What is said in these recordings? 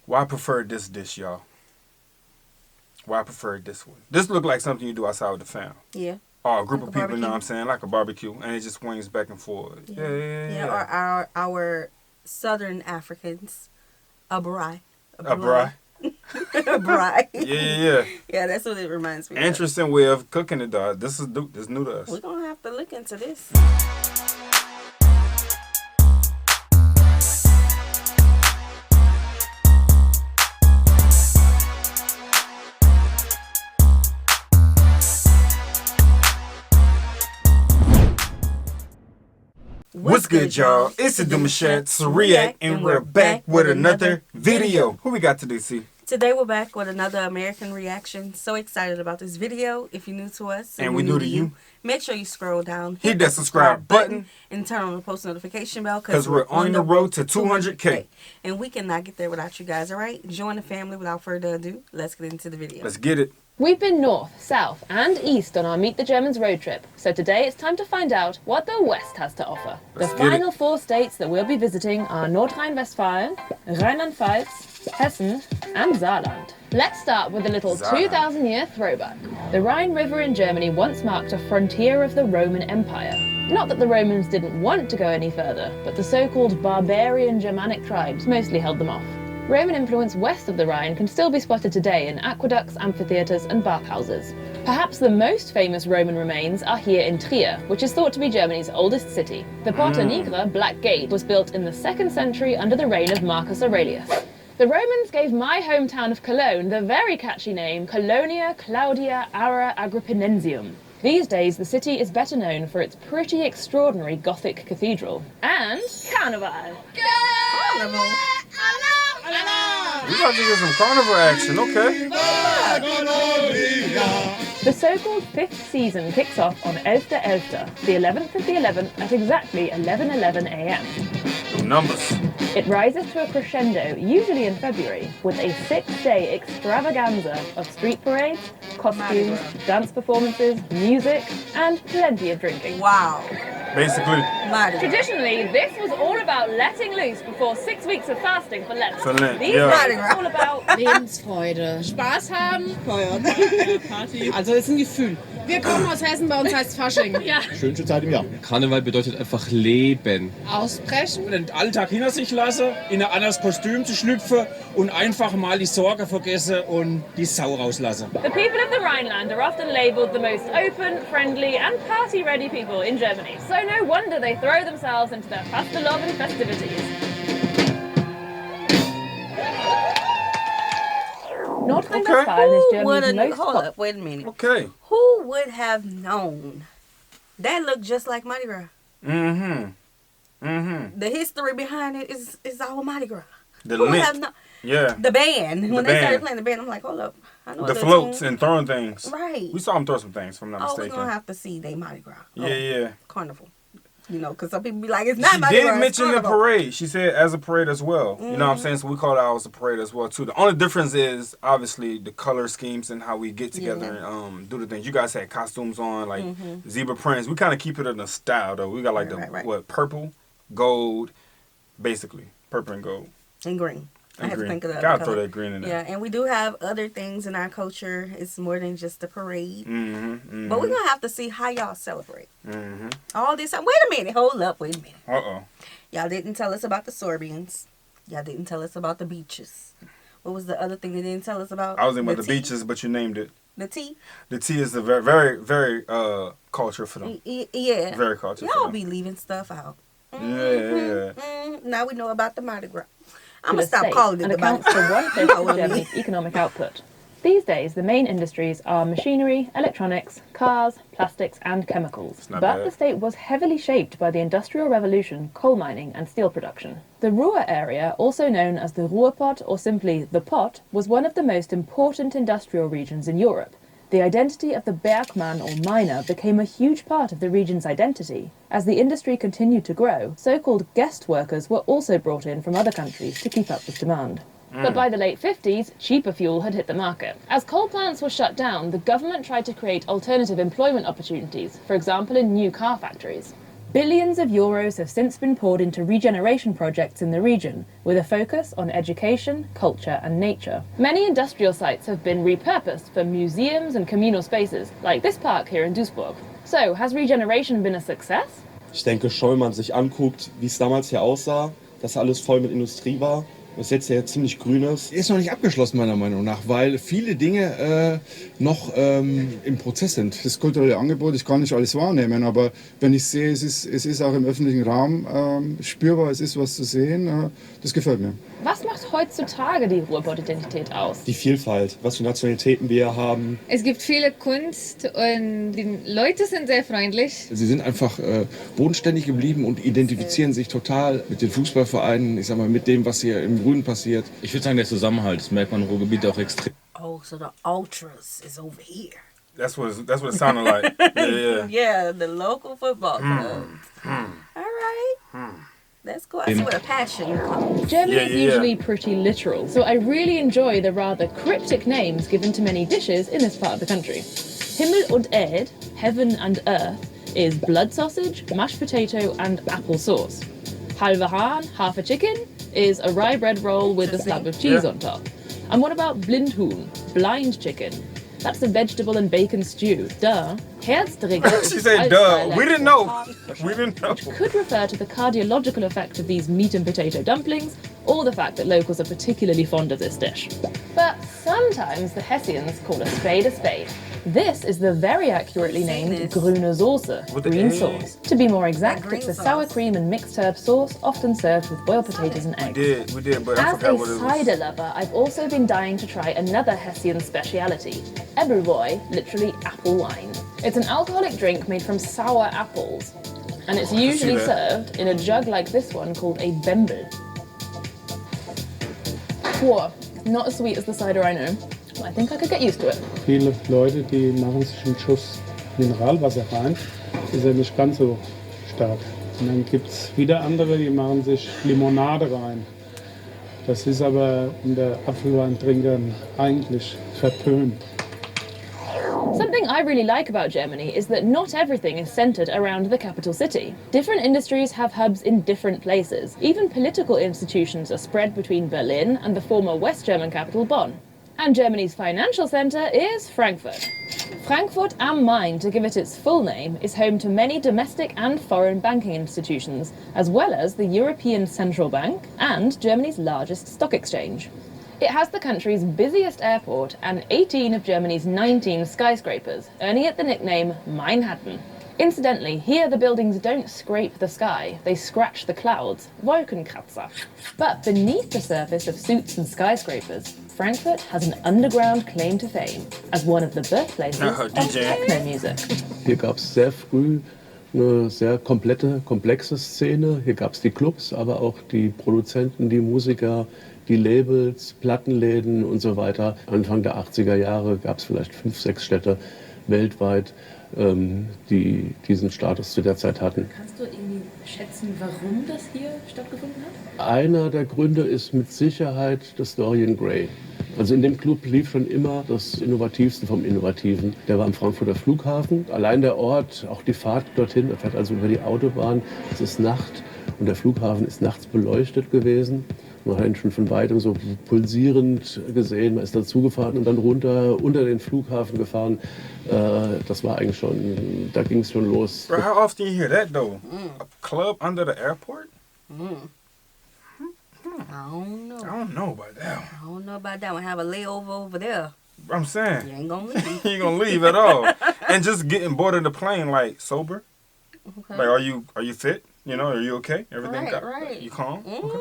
Why I prefer this dish, y'all? Why I prefer this one? This look like something you do outside with the fam. Yeah. Or a group Like of a people, you know barbecue. what I'm saying? Like a barbecue. And it just swings back and forth. Yeah. Or our Southern Africans, a braai. A braai. A braai. Yeah. Yeah, that's what it reminds me of. Interesting way of cooking it, though. This is new to us. We're going to have to look into this. What's good, y'all? It's the Demouchets REACT, and we're back with another video. Who we got today, C? Today we're back with another American reaction. So excited about this video. If you're new to us And we new to you, make sure you scroll down, hit that subscribe button, and turn on the post notification bell because we're on the road to 200K. And we cannot get there without you guys, all right? Join the family. Without further ado, let's get into the video. Let's get it. We've been north, south and east on our Meet the Germans road trip, so today it's time to find out what the West has to offer. Let's the get final it. 4 states that we'll be visiting are Nordrhein-Westfalen, Rheinland-Pfalz, Hessen and Saarland. Let's start with a little 2,000-year throwback. The Rhine River in Germany once marked a frontier of the Roman Empire. Not that the Romans didn't want to go any further, but the so-called barbarian Germanic tribes mostly held them off. Roman influence west of the Rhine can still be spotted today in aqueducts, amphitheatres and bathhouses. Perhaps the most famous Roman remains are here in Trier, which is thought to be Germany's oldest city. The Porta Nigra, Black Gate, was built in the 2nd century under the reign of Marcus Aurelius. The Romans gave my hometown of Cologne the very catchy name Colonia Claudia Aura Agrippinensium. These days, the city is better known for its pretty extraordinary Gothic cathedral and Carnival. Carnival. We got to get some carnival action, okay? The so-called 5th season kicks off on 11.11, the 11th of the 11th at exactly 11:11 a.m. The numbers. It rises to a crescendo, usually in February, with a 6-day extravaganza of street parades, costumes, dance performances, music, and plenty of drinking. Wow. Basically. Mardi Gras. Traditionally, this was all about letting loose before 6 weeks of fasting for Lent. For Lent, These yeah. days, it's all about Lebensfreude. Spaß haben. Feuern. Party. Also das ist ein Gefühl. Wir kommen aus Hessen, bei uns heißt Fasching. Ja. Schönste Zeit im Jahr. Karneval bedeutet einfach Leben. Ausbrechen. Den Alltag hinter sich lassen, in ein anderes Kostüm zu schlüpfen und einfach mal die Sorge vergessen und die Sau rauslassen. The people of the Rhineland are often labelled the most open, friendly and party-ready people in Germany, so no wonder they throw themselves into their fasteloved festivities. Nordrhein-Westfalen is Germany's most Hold up, wait a minute. Okay. Who would have known? That looked just like Mardi Gras. The history behind it is all Mardi Gras. The Who would Lent. have known? Yeah. The band. When they band. started playing the band, I'm like, hold up. I know The that floats tune. and throwing things. Right. We saw them throw some things, if I'm not Oh, we're mistaken. going to have to see they Mardi Gras. Yeah. Carnival. You know, because some people be like, it's not She Mardi Gras, did it's mention the Carnival. parade. She said as a parade as well. You know what I'm saying? So we call it ours a parade as well too. The only difference is obviously the color schemes and how we get together and do the things. You guys had costumes on like zebra prints. We kind of keep it in a style though. We got like what, purple, gold, basically purple and gold. And green. I And have green. to think of that. Gotta throw that green in there. Yeah, and we do have other things in our culture. It's more than just the parade. But we're going to have to see how y'all celebrate. All this time. Wait a minute. Hold up. Wait a minute. Uh-oh. Y'all didn't tell us about the Sorbians. Y'all didn't tell us about the beaches. What was the other thing they didn't tell us about? I was thinking about the tea. beaches, but you named it. The tea? The tea is a very, very, very culture for them. Yeah. Very culture for Y'all them. be leaving stuff out. Yeah. Now we know about the Mardi Gras. I'm to going to stop state calling it and the Mardi accounts for Gras. 1/5 of Germany's economic output. These days, the main industries are machinery, electronics, cars, plastics and chemicals. not But bad. the state was heavily shaped by the Industrial Revolution, coal mining and steel production. The Ruhr area, also known as the Ruhrpott or simply the Pot, was one of the most important industrial regions in Europe. The identity of the Bergmann or miner became a huge part of the region's identity. As the industry continued to grow, so-called guest workers were also brought in from other countries to keep up with demand. But by the late 50s, cheaper fuel had hit the market. As coal plants were shut down, the government tried to create alternative employment opportunities, for example in new car factories. Billions of euros have since been poured into regeneration projects in the region, with a focus on education, culture and nature. Many industrial sites have been repurposed for museums and communal spaces, like this park here in Duisburg. So, has regeneration been a success? Ich denke schon, wenn man sich anguckt, wie es damals hier aussah, dass alles voll mit Industrie war, was jetzt ja ziemlich grün ist. Ist noch nicht abgeschlossen, meiner Meinung nach, weil viele Dinge noch im Prozess sind. Das kulturelle Angebot, ich kann nicht alles wahrnehmen, aber wenn ich sehe, es ist auch im öffentlichen Raum spürbar, es ist was zu sehen, das gefällt mir. Was macht heutzutage die Ruhrpott-Identität aus? Die Vielfalt, was für Nationalitäten wir haben. Es gibt viele Kunst und die Leute sind sehr freundlich. Sie sind einfach bodenständig geblieben und identifizieren sich total mit den Fußballvereinen, ich sag mal, mit dem, was hier im Grünen passiert. Ich würde sagen, der Zusammenhalt, das merkt man im Ruhrgebiet auch extrem. Oh, so the ultras is over here. That's what it sounded like. Yeah. Yeah, the local football club. All right. That's cool. That's what a passion comes. Germany Yeah, is yeah. usually pretty literal, so I really enjoy the rather cryptic names given to many dishes in this part of the country. Himmel und Erd, heaven and earth, is blood sausage, mashed potato and apple sauce. Halve Hahn, half a chicken, is a rye bread roll with a slab of cheese on top. And what about Blindhuhn, blind chicken? That's a vegetable and bacon stew. Duh. Herzdrigger. She said, duh. We didn't know. We didn't know. Could refer to the cardiological effect of these meat and potato dumplings, or the fact that locals are particularly fond of this dish. But sometimes the Hessians call a spade a spade. This is the very accurately named grüne Soße, With the green egg? sauce. To be more exact, That green it's a sauce. sour cream and mixed herb sauce, often served with boiled potatoes and eggs. We did, but I As forgot a what it was. cider lover, I've also been dying to try another Hessian speciality, Ebbelboy, literally apple wine. It's an alcoholic drink made from sour apples, and it's usually that. served in a jug like this one called a Bembel. Whoa, not as sweet as the cider I know. I think I could get used to it. Viele Leute, die machen sich einen Schuss Mineralwasser rein, ist ja nicht ganz so stark. Und dann gibt es wieder andere, die machen sich Limonade rein. Das ist aber unter Apfelweintrinkern eigentlich verpönt. Something I really like about Germany is that not everything is centred around the capital city. Different industries have hubs in different places. Even political institutions are spread between Berlin and the former West German capital Bonn. And Germany's financial centre is Frankfurt. Frankfurt am Main, to give it its full name, is home to many domestic and foreign banking institutions, as well as the European Central Bank and Germany's largest stock exchange. It has the country's busiest airport and 18 of Germany's 19 skyscrapers, earning it the nickname Manhattan. Incidentally, here the buildings don't scrape the sky, they scratch the clouds, Wolkenkratzer. But beneath the surface of suits and skyscrapers, Frankfurt has an underground claim to fame as one of the birthplaces of techno music. Hier gab es sehr früh eine sehr komplexe Szene. Hier gab es die Clubs, aber auch die Produzenten, die Musiker, die Labels, Plattenläden und so weiter. Anfang der 80er Jahre gab es vielleicht 5, 6 Städte weltweit, die diesen Status zu der Zeit hatten. Kannst du irgendwie schätzen, warum das hier stattgefunden hat? Einer der Gründe ist mit Sicherheit das Dorian Gray. Also in dem Club lief schon immer das Innovativste vom Innovativen. Der war am Frankfurter Flughafen. Allein der Ort, auch die Fahrt dorthin, er fährt also über die Autobahn. Es ist Nacht und der Flughafen ist nachts beleuchtet gewesen. Man hat ihn schon von weitem so pulsierend gesehen. Man ist dazugefahren und dann runter unter den Flughafen gefahren. Das war eigentlich schon, da ging es schon los. Bro, how often you hear that though? A club under the airport? I don't know. I don't know about that one. I don't know about that one. Have a layover over there. I'm saying. You ain't gonna leave. You ain't gonna leave at all. And just getting boarded the plane like sober. Okay. Like are you fit? You know, are you okay? Everything Right. You calm? Okay.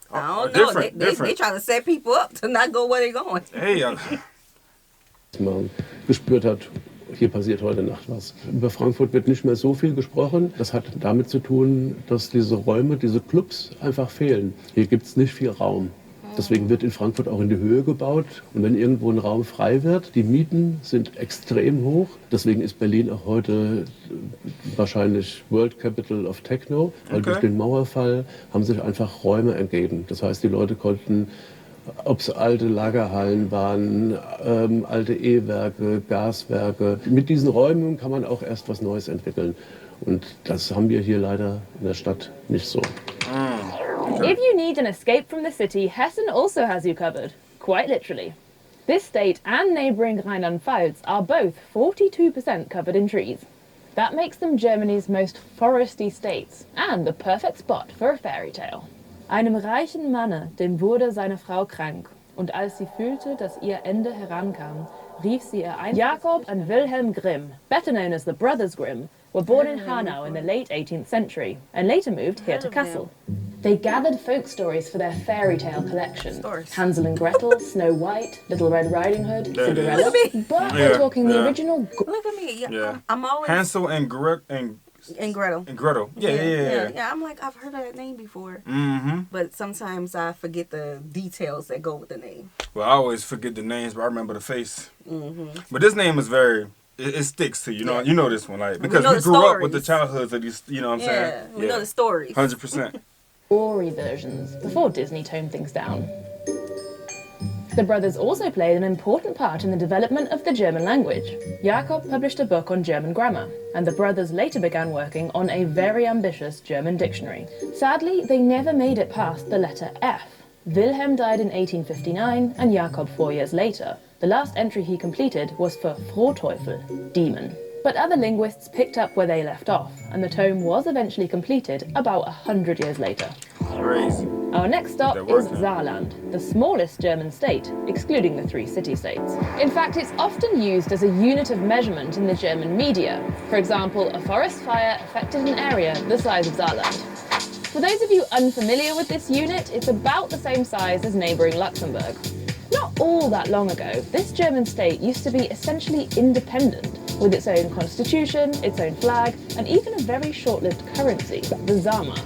I don't know. Different. They trying to set people up to not go where they going. Hey, Man gespürt hat, hier passiert heute Nacht was. Über Frankfurt wird nicht mehr so viel gesprochen. Das hat damit zu tun, dass diese Räume, diese Clubs einfach fehlen. Hier gibt es nicht viel Raum. Deswegen wird in Frankfurt auch in die Höhe gebaut. Und wenn irgendwo ein Raum frei wird, die Mieten sind extrem hoch. Deswegen ist Berlin auch heute wahrscheinlich World Capital of Techno. Weil durch den Mauerfall haben sich einfach Räume ergeben. Das heißt, die Leute konnten, ob es alte Lagerhallen waren, alte E-Werke, Gaswerke. Mit diesen Räumen kann man auch erst was Neues entwickeln. Und das haben wir hier leider in der Stadt nicht so. If you need an escape from the city, Hessen also has you covered, quite literally. This state and neighbouring Rheinland-Pfalz are both 42% covered in trees. That makes them Germany's most foresty states and the perfect spot for a fairy tale. Einem reichen Manne, dem wurde seine Frau krank, und als sie fühlte, dass ihr Ende herankam, rief sie ihr ein. Jakob and Wilhelm Grimm, better known as the Brothers Grimm, were born in Hanau in the late 18th century and later moved here to Kassel. They gathered folk stories for their fairy tale collection. Hansel and Gretel, Snow White, Little Red Riding Hood, Cinderella. But we're talking the original... Look at me. Yeah. I'm always... Hansel and Gretel. And Gretel. And Gretel. Yeah. I'm like, I've heard of that name before. Mm-hmm. But sometimes I forget the details that go with the name. Well, I always forget the names, but I remember the face. Mm-hmm. But this name is very... It sticks to you, know. You know this one, like, because we grew up with the childhoods of these. You know what I'm saying? Yeah, we know the stories. 100%. Gory versions before Disney toned things down. The brothers also played an important part in the development of the German language. Jakob published a book on German grammar, and the brothers later began working on a very ambitious German dictionary. Sadly, they never made it past the letter F. Wilhelm died in 1859 and Jakob 4 years later. The last entry he completed was for Frohteufel, demon. But other linguists picked up where they left off, and the tome was eventually completed about 100 years later. Crazy. Our next stop is Saarland, the smallest German state, excluding the 3 city-states. In fact, it's often used as a unit of measurement in the German media. For example, a forest fire affected an area the size of Saarland. For those of you unfamiliar with this unit, it's about the same size as neighbouring Luxembourg. Not all that long ago, this German state used to be essentially independent, with its own constitution, its own flag, and even a very short-lived currency, the Saarmark.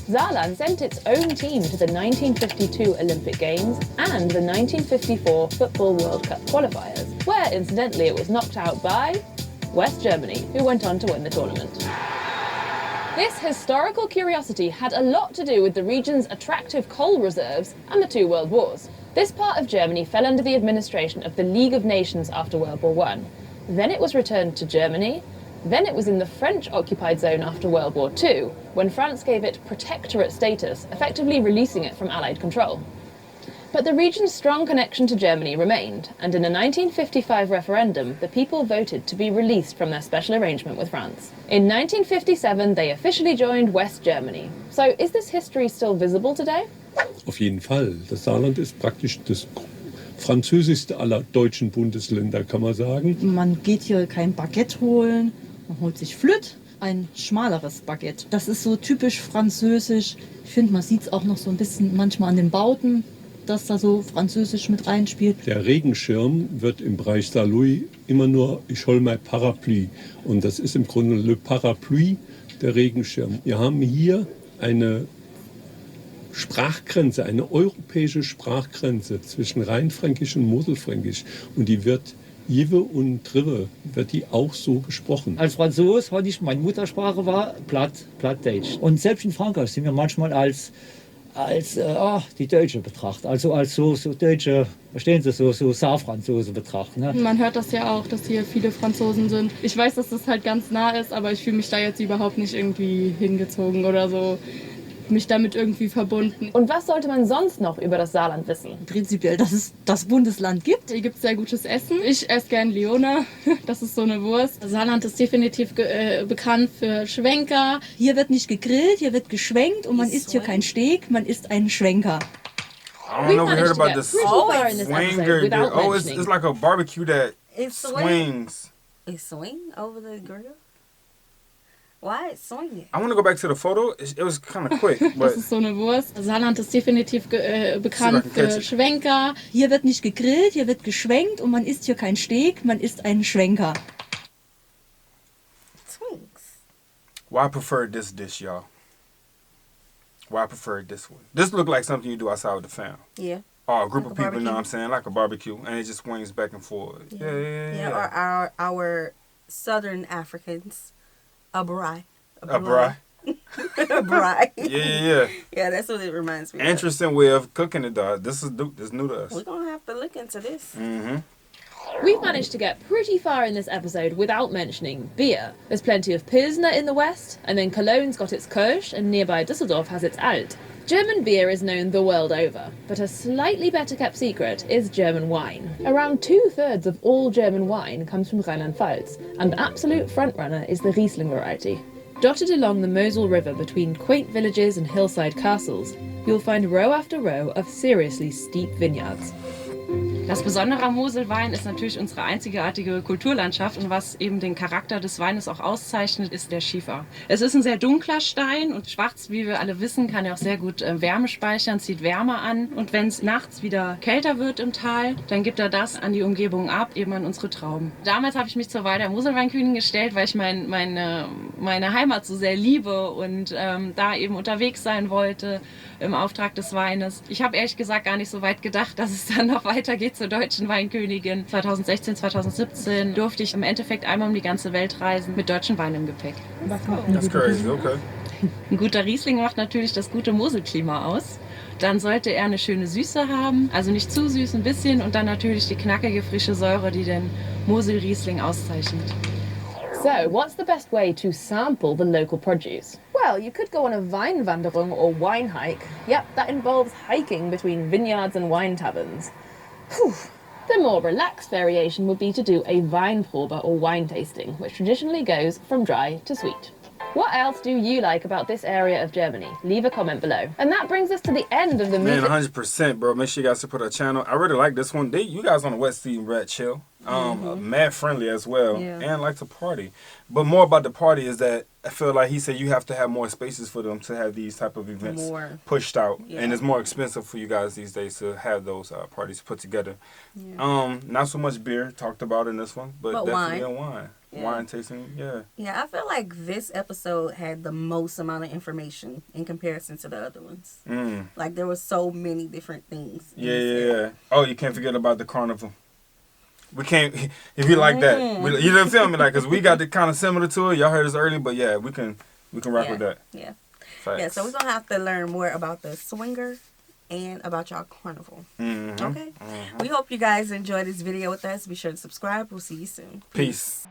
Saarland sent its own team to the 1952 Olympic Games and the 1954 Football World Cup qualifiers, where incidentally it was knocked out by West Germany, who went on to win the tournament. This historical curiosity had a lot to do with the region's attractive coal reserves and the 2 world wars. This part of Germany fell under the administration of the League of Nations after World War I. Then it was returned to Germany. Then it was in the French-occupied zone after World War II, when France gave it protectorate status, effectively releasing it from Allied control. But the region's strong connection to Germany remained, and in a 1955 referendum, the people voted to be released from their special arrangement with France. In 1957, they officially joined West Germany. So is this history still visible today? Auf jeden Fall. Das Saarland ist praktisch das französischste aller deutschen Bundesländer, kann man sagen. Man geht hier kein Baguette holen, man holt sich Flöt, ein schmaleres Baguette. Das ist so typisch französisch. Ich finde, man sieht es auch noch so ein bisschen manchmal an den Bauten, dass da so französisch mit reinspielt. Der Regenschirm wird im Bereich Saarlouis immer nur ich hol mein Parapluie. Und das ist im Grunde le Parapluie, der Regenschirm. Wir haben hier eine Sprachgrenze, eine europäische Sprachgrenze zwischen Rheinfränkisch und Moselfränkisch. Und die wird Jive und Trive, wird die auch so gesprochen. Als Franzos, meine Muttersprache war Plattdeutsch. Und selbst in Frankreich sind wir manchmal als die Deutsche betrachtet. Also als so Deutsche, verstehen Sie, so Saarfranzose betrachtet. Ne? Man hört das ja auch, dass hier viele Franzosen sind. Ich weiß, dass das halt ganz nah ist, aber ich fühle mich da jetzt überhaupt nicht irgendwie hingezogen oder so. Mich damit irgendwie verbunden. Und was sollte man sonst noch über das Saarland wissen? Prinzipiell, dass es das Bundesland gibt. Hier gibt es sehr gutes Essen. Ich esse gern Leona. Das ist so eine Wurst. Saarland ist definitiv bekannt für Schwenker. Hier wird nicht gegrillt, hier wird geschwenkt und man isst hier kein Steak, man isst einen Schwenker. I don't know if you heard about this swinger. Oh, it's like a barbecue that swings. It swing over the grill? Why is swinging? I want to go back to the photo. It was kind of quick. But das ist so eine Wurst. Saarland ist definitiv bekannt für Schwenker. Hier wird nicht gegrillt, hier wird geschwenkt und man isst hier kein Steak, man isst einen Schwenker. Swings. Why I prefer this dish, y'all? Why I prefer this one? This look like something you do outside with the fam. Yeah. Oh, a group of people, you know what I'm saying? Like a barbecue. And it just swings back and forth. Yeah. Or our Southern Africans. A braai. A braai. A braai. Yeah. Yeah, that's what it reminds me Interesting way of cooking it, dog. This is new to us. We're going to have to look into this. Mm-hmm. We've managed to get pretty far in this episode without mentioning beer. There's plenty of Pilsner in the west, and then Cologne's got its Kölsch, and nearby Düsseldorf has its Alt. German beer is known the world over, but a slightly better kept secret is German wine. Around 2/3 of all German wine comes from Rheinland-Pfalz, and the absolute frontrunner is the Riesling variety. Dotted along the Mosel River between quaint villages and hillside castles, you'll find row after row of seriously steep vineyards. Das Besondere am Moselwein ist natürlich unsere einzigartige Kulturlandschaft und was eben den Charakter des Weines auch auszeichnet, ist der Schiefer. Es ist ein sehr dunkler Stein und schwarz, wie wir alle wissen, kann ja auch sehr gut Wärme speichern, zieht Wärme an und wenn es nachts wieder kälter wird im Tal, dann gibt er das an die Umgebung ab, eben an unsere Trauben. Damals habe ich mich zur Wahl der Moselweinkönigin gestellt, weil ich meine Heimat so sehr liebe und da eben unterwegs sein wollte im Auftrag des Weines. Ich habe ehrlich gesagt gar nicht so weit gedacht, dass es dann noch weitergeht zur deutschen Weinkönigin. 2016, 2017 durfte ich im Endeffekt einmal um die ganze Welt reisen mit deutschen Wein im Gepäck. That's crazy, okay. Ein guter Riesling macht natürlich das gute Moselklima aus. Dann sollte er eine schöne Süße haben, also nicht zu süß, ein bisschen und dann natürlich die knackige, frische Säure, die den Mosel-Riesling auszeichnet. So, what's the best way to sample the local produce? Well, you could go on a Weinwanderung or wine hike. Yep, that involves hiking between vineyards and wine taverns. Whew. The more relaxed variation would be to do a Weinprobe or wine tasting, which traditionally goes from dry to sweet. What else do you like about this area of Germany? Leave a comment below. And that brings us to the end of the Man, 100%, bro. Make sure you guys support our channel. I really like this one. You guys on the West Sea Red Chill. Mad friendly as well, and like to party. But more about the party is that I feel like he said you have to have more spaces for them to have these type of events pushed out, and it's more expensive for you guys these days to have those parties put together. Not so much beer talked about in this one, but definitely a wine. Wine tasting, Yeah, I feel like this episode had the most amount of information in comparison to the other ones. Like there were so many different things. Yeah. Oh, you can't forget about the carnival. We can't, if you like that, you didn't feel me, like, because we got the kind of similar to it. Y'all heard us early, but yeah, we can rock with that. Yeah. Facts. Yeah, so we're going to have to learn more about the swinger and about y'all carnival. Okay? We hope you guys enjoyed this video with us. Be sure to subscribe. We'll see you soon. Peace.